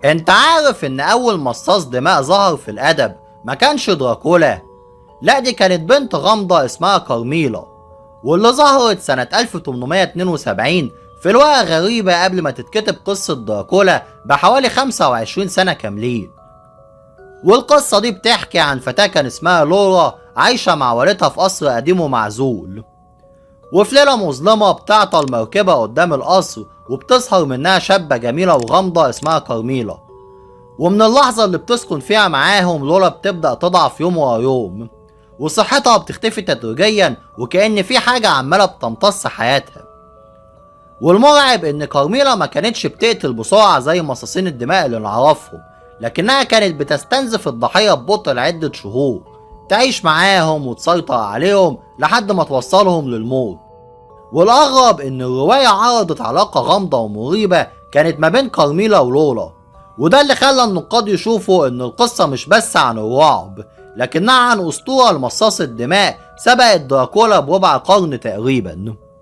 انت عارف ان اول مصاص دماء ظهر في الادب ما كانش دراكولا؟ لا، دي كانت بنت غامضة اسمها كارميلا، واللي ظهرت سنة 1872 في رواية غريبة قبل ما تتكتب قصة دراكولا بحوالي 25 سنة كاملين. والقصة دي بتحكي عن فتاة كان اسمها لورا عايشة مع والدها في قصر قديم ومعزول، وفي ليلة مظلمة بتعطل مركبة قدام القصر وبتظهر منها شابة جميلة وغامضة اسمها كارميلا. ومن اللحظة اللي بتسكن فيها معاهم لورا بتبدأ تضعف يوم ورا يوم، وصحتها بتختفي تدريجيا وكأن في حاجة عمالة بتمتص حياتها. والمرعب ان كارميلا ما كانتش بتقتل بسرعة زي مصاصين الدماء اللي نعرفهم، لكنها كانت بتستنزف الضحية ببطء لعدة شهور، تعيش معاهم وتسيطر عليهم لحد ما توصلهم للموت. والأغرب إن الرواية عرضت علاقة غامضة ومريبة كانت ما بين كارميلا ولورا، وده اللي خلى النقاد يشوفوا إن القصة مش بس عن الرعب، لكنها عن أسطورة لمصاص الدماء سبقت دراكولا بربع قرن تقريبا.